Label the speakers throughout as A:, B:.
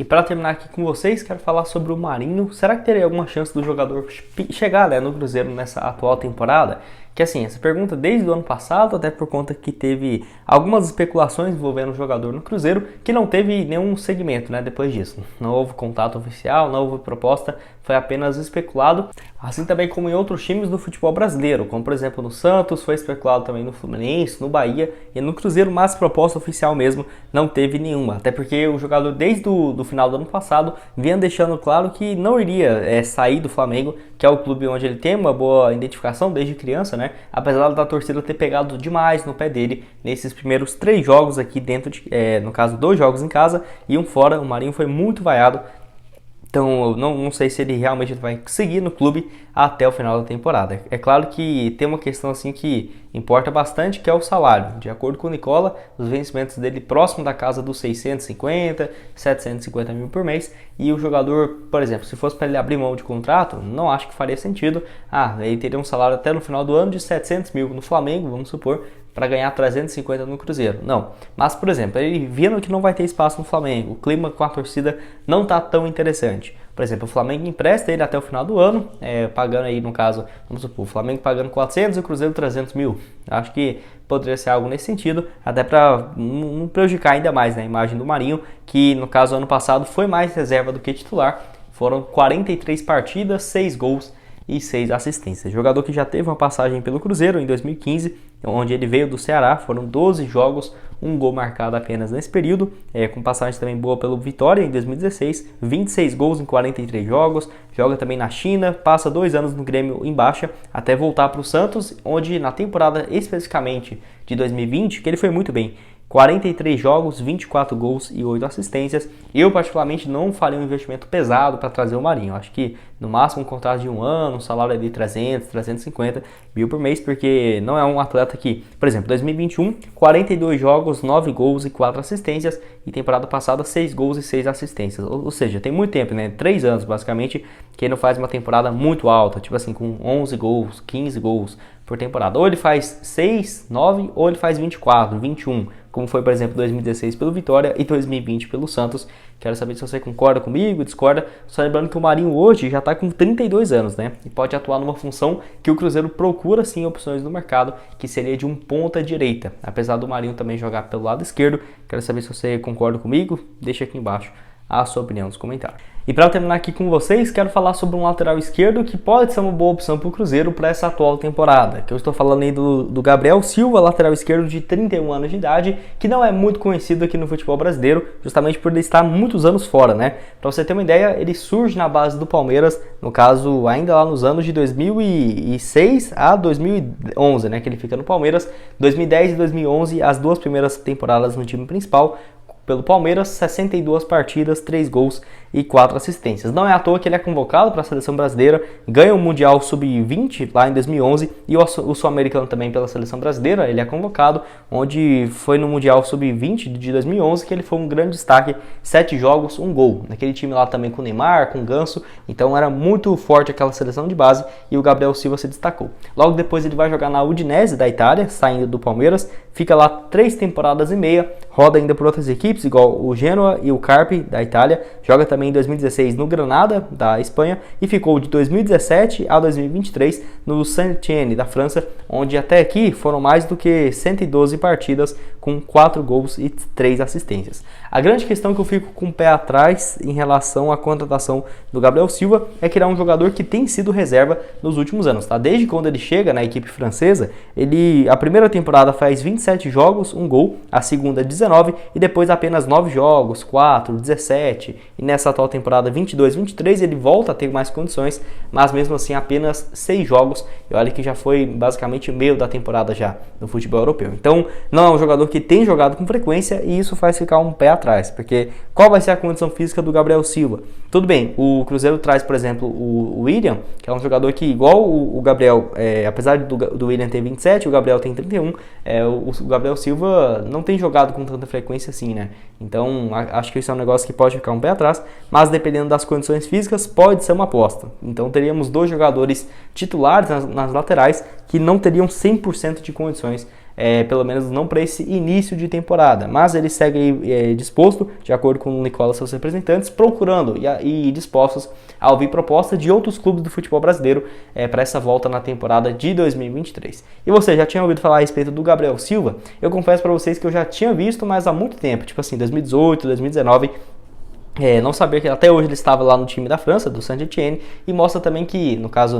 A: E para terminar aqui com vocês, quero falar sobre o Marinho. Será que teria alguma chance do jogador chegar, né, no Cruzeiro nessa atual temporada? Que assim, essa pergunta desde o ano passado, até por conta que teve algumas especulações envolvendo o jogador no Cruzeiro, que não teve nenhum segmento, né, depois disso. Não houve contato oficial, não houve proposta, foi apenas especulado. Assim também como em outros times do futebol brasileiro, como por exemplo no Santos, foi especulado também no Fluminense, no Bahia e no Cruzeiro, mas proposta oficial mesmo não teve nenhuma. Até porque o jogador desde o final do ano passado vinha deixando claro que não iria sair do Flamengo, que é o clube onde ele tem uma boa identificação desde criança, né? Apesar da torcida ter pegado demais no pé dele nesses primeiros 3 jogos aqui dentro de, no caso 2 jogos em casa e um fora. O Marinho foi muito vaiado. Então eu não sei se ele realmente vai seguir no clube até o final da temporada. É claro que tem uma questão assim que importa bastante, que é o salário. De acordo com o Nicola, os vencimentos dele próximo da casa dos 650, 750 mil por mês. E o jogador, por exemplo, se fosse para ele abrir mão de contrato, não acho que faria sentido. Ele teria um salário até no final do ano de 700 mil no Flamengo, vamos supor, para ganhar 350 no Cruzeiro. Não. Mas, por exemplo, ele vendo que não vai ter espaço no Flamengo, o clima com a torcida não está tão interessante. Por exemplo, o Flamengo empresta ele até o final do ano, pagando aí, no caso, vamos supor, o Flamengo pagando 400 e o Cruzeiro 300 mil. Acho que poderia ser algo nesse sentido, até para não prejudicar ainda mais, né, a imagem do Marinho, que no caso ano passado foi mais reserva do que titular. Foram 43 partidas, 6 gols e 6 assistências. Jogador que já teve uma passagem pelo Cruzeiro em 2015, onde ele veio do Ceará, foram 12 jogos, 1 gol marcado apenas nesse período, com passagem também boa pelo Vitória em 2016, 26 gols em 43 jogos, joga também na China, passa 2 anos no Grêmio em baixa, até voltar para o Santos, onde na temporada especificamente de 2020, que ele foi muito bem, 43 jogos, 24 gols e 8 assistências. Eu particularmente não faria um investimento pesado para trazer o Marinho. Acho que no máximo um contrato de 1 ano, um salário de 300, 350 mil por mês, porque não é um atleta que, por exemplo, 2021, 42 jogos, 9 gols e 4 assistências, e temporada passada 6 gols e 6 assistências. Ou seja, tem muito tempo, né? 3 anos basicamente, que ele não faz uma temporada muito alta, tipo assim, com 11 gols, 15 gols por temporada. Ou ele faz 6, 9, ou ele faz 24, 21, como foi, por exemplo, 2016 pelo Vitória e 2020 pelo Santos. Quero saber se você concorda comigo, discorda. Só lembrando que o Marinho hoje já está com 32 anos, né? E pode atuar numa função que o Cruzeiro procura sim opções no mercado, que seria de um ponta direita. Apesar do Marinho também jogar pelo lado esquerdo, quero saber se você concorda comigo. Deixa aqui embaixo a sua opinião nos comentários. E para terminar aqui com vocês, quero falar sobre um lateral esquerdo que pode ser uma boa opção para o Cruzeiro para essa atual temporada. Que eu estou falando aí do Gabriel Silva, lateral esquerdo de 31 anos de idade, que não é muito conhecido aqui no futebol brasileiro, justamente por ele estar muitos anos fora, né? Para você ter uma ideia, ele surge na base do Palmeiras, no caso ainda lá nos anos de 2006 a 2011, né? Que ele fica no Palmeiras, 2010 e 2011, as 2 primeiras temporadas no time principal. Pelo Palmeiras, 62 partidas, 3 gols e 4 assistências. Não é à toa que ele é convocado para a seleção brasileira, ganha o Mundial Sub-20 lá em 2011 e o Sul-Americano também pela seleção brasileira, ele é convocado, onde foi no Mundial Sub-20 de 2011 que ele foi um grande destaque, 7 jogos, 1 gol. Naquele time lá também com o Neymar, com o Ganso, então era muito forte aquela seleção de base e o Gabriel Silva se destacou. Logo depois ele vai jogar na Udinese da Itália, saindo do Palmeiras, fica lá 3 temporadas e meia, roda ainda por outras equipes, igual o Genoa e o Carpi da Itália, joga também em 2016 no Granada da Espanha e ficou de 2017 a 2023 no Saint-Étienne da França, onde até aqui foram mais do que 112 partidas com 4 gols e 3 assistências. A grande questão que eu fico com o pé atrás em relação à contratação do Gabriel Silva é que ele é um jogador que tem sido reserva nos últimos anos, tá? Desde quando ele chega na equipe francesa, a primeira temporada faz 27 jogos, 1 gol, a segunda 19 e depois apenas 9 jogos, 4, 17 e nessa atual temporada 22, 23 ele volta a ter mais condições, mas mesmo assim apenas 6 jogos e olha que já foi basicamente meio da temporada já no futebol europeu. Então não é um jogador que tem jogado com frequência e isso faz ficar um pé atrás, porque qual vai ser a condição física do Gabriel Silva? Tudo bem, o Cruzeiro traz, por exemplo, o William, que é um jogador que igual o Gabriel, apesar do William ter 27, o Gabriel tem 31, o Gabriel Silva não tem jogado com tanta frequência assim, né? Então acho que isso é um negócio que pode ficar um pé atrás, mas dependendo das condições físicas pode ser uma aposta. Então teríamos 2 jogadores titulares nas laterais que não teriam 100% de condições pelo menos não para esse início de temporada. Mas ele segue disposto, de acordo com o Nicola e seus representantes, procurando e dispostos a ouvir propostas de outros clubes do futebol brasileiro para essa volta na temporada de 2023. E você já tinha ouvido falar a respeito do Gabriel Silva? Eu confesso para vocês que eu já tinha visto, mas há muito tempo, tipo assim, 2018, 2019, não sabia que até hoje ele estava lá no time da França, do Saint-Étienne, e mostra também que, no caso,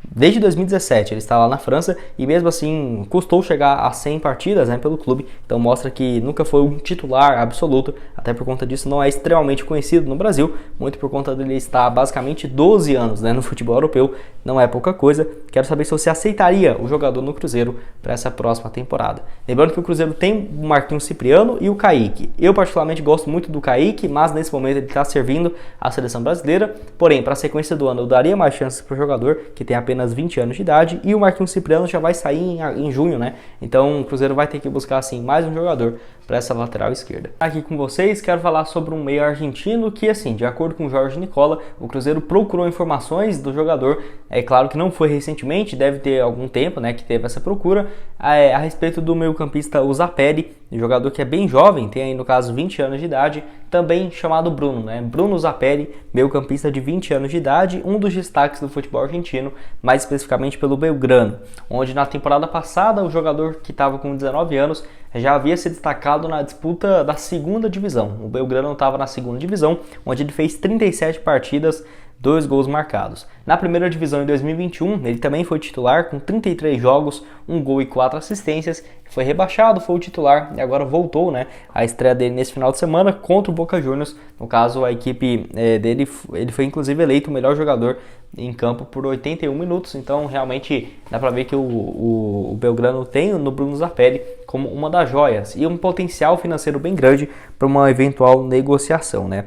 A: desde 2017 ele está lá na França e mesmo assim custou chegar a 100 partidas, né, pelo clube, então mostra que nunca foi um titular absoluto, até por conta disso não é extremamente conhecido no Brasil, muito por conta dele estar basicamente 12 anos, né, no futebol europeu, não é pouca coisa. Quero saber se você aceitaria o jogador no Cruzeiro para essa próxima temporada. Lembrando que o Cruzeiro tem o Marquinhos Cipriano e o Kaique. Eu particularmente gosto muito do Kaique, mas nesse momento ele está servindo a seleção brasileira, porém para a sequência do ano eu daria mais chances para o jogador, que tem apenas 20 anos de idade, e o Marquinhos Cipriano já vai sair em junho, né? Então o Cruzeiro vai ter que buscar assim mais um jogador para essa lateral esquerda. Aqui com vocês quero falar sobre um meio argentino que, assim, de acordo com o Jorge Nicola, o Cruzeiro procurou informações do jogador. É claro que não foi recentemente, deve ter algum tempo, né, que teve essa procura, a respeito do meio-campista Uzaperi, um jogador que é bem jovem, tem aí no caso 20 anos de idade, também chamado Bruno, né? Bruno Uzaperi, meio-campista de 20 anos de idade, um dos destaques do futebol argentino, mais especificamente pelo Belgrano, onde na temporada passada o jogador que estava com 19 anos já havia se destacado na disputa da segunda divisão. O Belgrano estava na segunda divisão, onde ele fez 37 partidas, 2 gols marcados. Na primeira divisão em 2021, ele também foi titular com 33 jogos, 1 gol e 4 assistências. Foi rebaixado, foi o titular e agora voltou, né? A estreia dele nesse final de semana contra o Boca Juniors. No caso, a equipe dele, ele foi inclusive eleito o melhor jogador em campo por 81 minutos. Então, realmente, dá pra ver que o Belgrano tem no Bruno Uzaperi como uma das joias e um potencial financeiro bem grande para uma eventual negociação, né?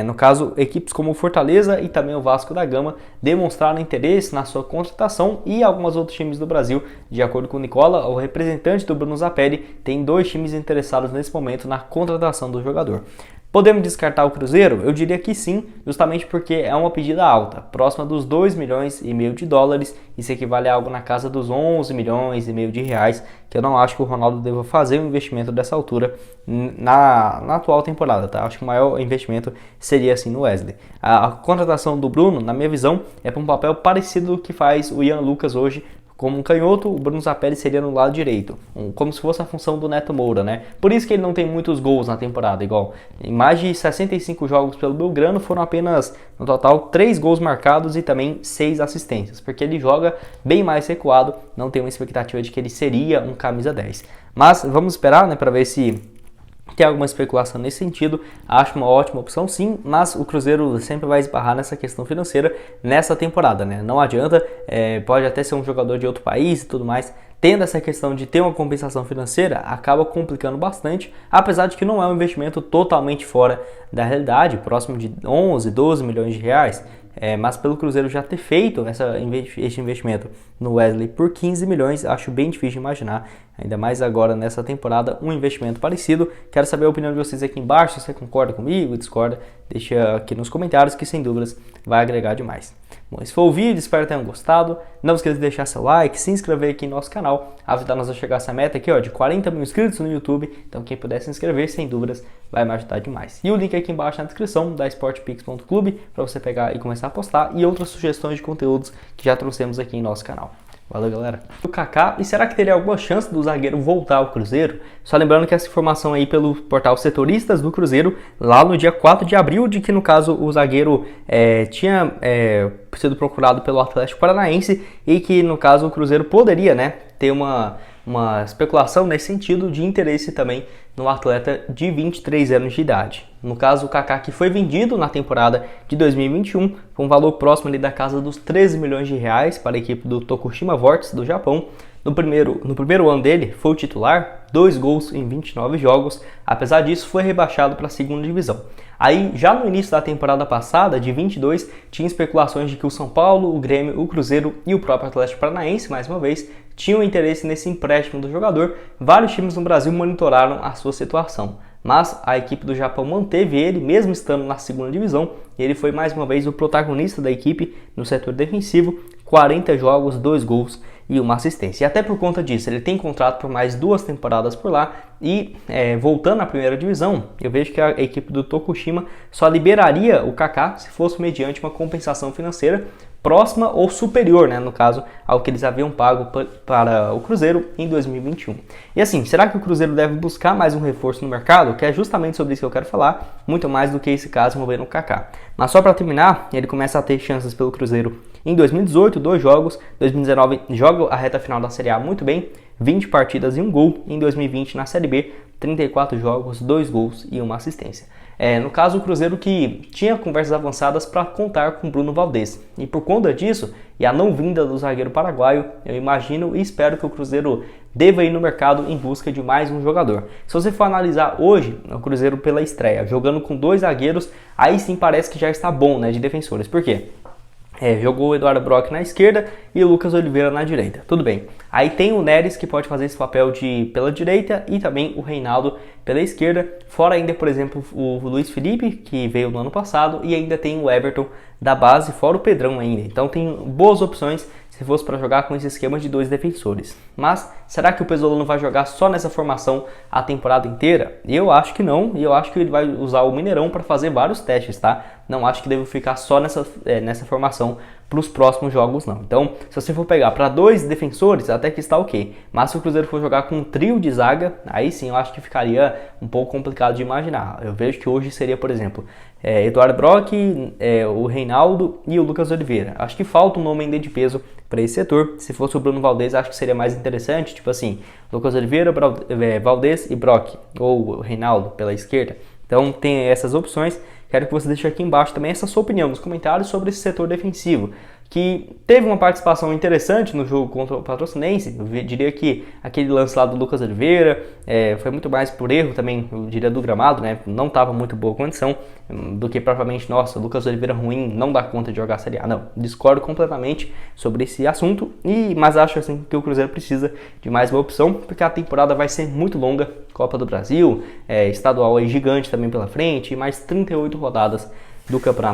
A: No caso, equipes como o Fortaleza e também o Vasco da Gama demonstraram interesse na sua contratação e alguns outros times do Brasil. De acordo com o Nicola, o representante do Bruno Uzaperi, tem 2 times interessados nesse momento na contratação do jogador. Podemos descartar o Cruzeiro? Eu diria que sim, justamente porque é uma pedida alta, próxima dos 2,5 milhões de dólares, isso equivale a algo na casa dos 11,5 milhões de reais, que eu não acho que o Ronaldo deva fazer um investimento dessa altura na atual temporada, tá? Acho que o maior investimento seria assim no Wesley. A contratação do Bruno, na minha visão, é para um papel parecido do que faz o Ian Lucas hoje. Como um canhoto, o Bruno Uzaperi seria no lado direito, como se fosse a função do Neto Moura, né? Por isso que ele não tem muitos gols na temporada, igual em mais de 65 jogos pelo Belgrano, foram apenas, no total, 3 gols marcados e também 6 assistências, porque ele joga bem mais recuado, não tem uma expectativa de que ele seria um camisa 10. Mas vamos esperar, né, para ver se tem alguma especulação nesse sentido. Acho uma ótima opção sim, mas o Cruzeiro sempre vai esbarrar nessa questão financeira nessa temporada, né? Não adianta, pode até ser um jogador de outro país e tudo mais, tendo essa questão de ter uma compensação financeira, acaba complicando bastante, apesar de que não é um investimento totalmente fora da realidade, próximo de 11, 12 milhões de reais, mas pelo Cruzeiro já ter feito esse investimento no Wesley por 15 milhões, acho bem difícil de imaginar, ainda mais agora nessa temporada, um investimento parecido. Quero saber a opinião de vocês aqui embaixo, se você concorda comigo, discorda, deixa aqui nos comentários que sem dúvidas vai agregar demais. Bom, esse foi o vídeo, espero que tenham gostado. Não esqueça de deixar seu like, se inscrever aqui no nosso canal, ajudar-nos a chegar a essa meta aqui, ó, de 40 mil inscritos no YouTube. Então quem puder se inscrever, sem dúvidas, vai me ajudar demais. E o link aqui embaixo na descrição da sportpix.clube para você pegar e começar a postar, e outras sugestões de conteúdos que já trouxemos aqui em nosso canal. Valeu, galera. O Kaká, e será que teria alguma chance do zagueiro voltar ao Cruzeiro? Só lembrando que essa informação aí pelo portal Setoristas do Cruzeiro, lá no dia 4 de abril, de que no caso o zagueiro tinha sido procurado pelo Atlético Paranaense e que no caso o Cruzeiro poderia, né, ter uma especulação nesse sentido de interesse também no atleta de 23 anos de idade. No caso, o Kaká, que foi vendido na temporada de 2021 com um valor próximo ali da casa dos 13 milhões de reais para a equipe do Tokushima Vortis do Japão. No primeiro ano dele, foi o titular, 2 gols em 29 jogos, apesar disso foi rebaixado para a segunda divisão. Aí, já no início da temporada passada, de 22, tinha especulações de que o São Paulo, o Grêmio, o Cruzeiro e o próprio Atlético Paranaense, mais uma vez, tinham interesse nesse empréstimo do jogador. Vários times no Brasil monitoraram a sua situação, mas a equipe do Japão manteve ele, mesmo estando na segunda divisão, e ele foi mais uma vez o protagonista da equipe no setor defensivo, 40 jogos, 2 gols e uma assistência. E até por conta disso, ele tem contrato por mais 2 temporadas por lá. E voltando à primeira divisão, eu vejo que a equipe do Tokushima só liberaria o Kaká se fosse mediante uma compensação financeira próxima ou superior, né, no caso, ao que eles haviam pago para o Cruzeiro em 2021. E assim, será que o Cruzeiro deve buscar mais um reforço no mercado? Que é justamente sobre isso que eu quero falar, muito mais do que esse caso envolvendo o Kaká. Mas só para terminar, ele começa a ter chances pelo Cruzeiro em 2018, 2 jogos, 2019 joga a reta final da Série A muito bem, 20 partidas e 1 gol, em 2020 na Série B, 34 jogos, 2 gols e uma assistência. No caso, o Cruzeiro que tinha conversas avançadas para contar com Bruno Valdez. E por conta disso, e a não vinda do zagueiro paraguaio, eu imagino e espero que o Cruzeiro deva ir no mercado em busca de mais um jogador. Se você for analisar hoje, o Cruzeiro pela estreia, jogando com 2 zagueiros, aí sim parece que já está bom, né, de defensores. Por quê? Jogou o Eduardo Brock na esquerda e o Lucas Oliveira na direita. Tudo bem. Aí tem o Neres que pode fazer esse papel pela direita e também o Reinaldo pela esquerda. Fora ainda, por exemplo, o Luiz Felipe, que veio no ano passado, e ainda tem o Everton da base, fora o Pedrão ainda. Então tem boas opções se fosse para jogar com esse esquema de 2 defensores. Mas será que o Pesolano vai jogar só nessa formação a temporada inteira? Eu acho que não, e eu acho que ele vai usar o Mineirão para fazer vários testes, tá? Não acho que deve ficar só nessa formação para os próximos jogos, não. Então, se você for pegar para 2 defensores, até que está ok. Mas se o Cruzeiro for jogar com um trio de zaga, aí sim eu acho que ficaria um pouco complicado de imaginar. Eu vejo que hoje seria, por exemplo, Eduardo Brock, o Reinaldo e o Lucas Oliveira. Acho que falta um nome ainda de peso para esse setor. Se fosse o Bruno Valdez, acho que seria mais interessante, tipo assim, Lucas Oliveira, Valdez e Brock, ou o Reinaldo pela esquerda. Então tem essas opções. Quero que você deixe aqui embaixo também essa sua opinião nos comentários sobre esse setor defensivo, que teve uma participação interessante no jogo contra o Patrocinense. Eu diria que aquele lance lá do Lucas Oliveira foi muito mais por erro também, eu diria, do gramado, né? Não estava muito boa condição, do que propriamente, nossa, Lucas Oliveira ruim, não dá conta de jogar a Série A. Não, discordo completamente sobre esse assunto, mas acho assim que o Cruzeiro precisa de mais uma opção, porque a temporada vai ser muito longa, Copa do Brasil, estadual aí gigante também pela frente, e mais 38 rodadas do campeonato.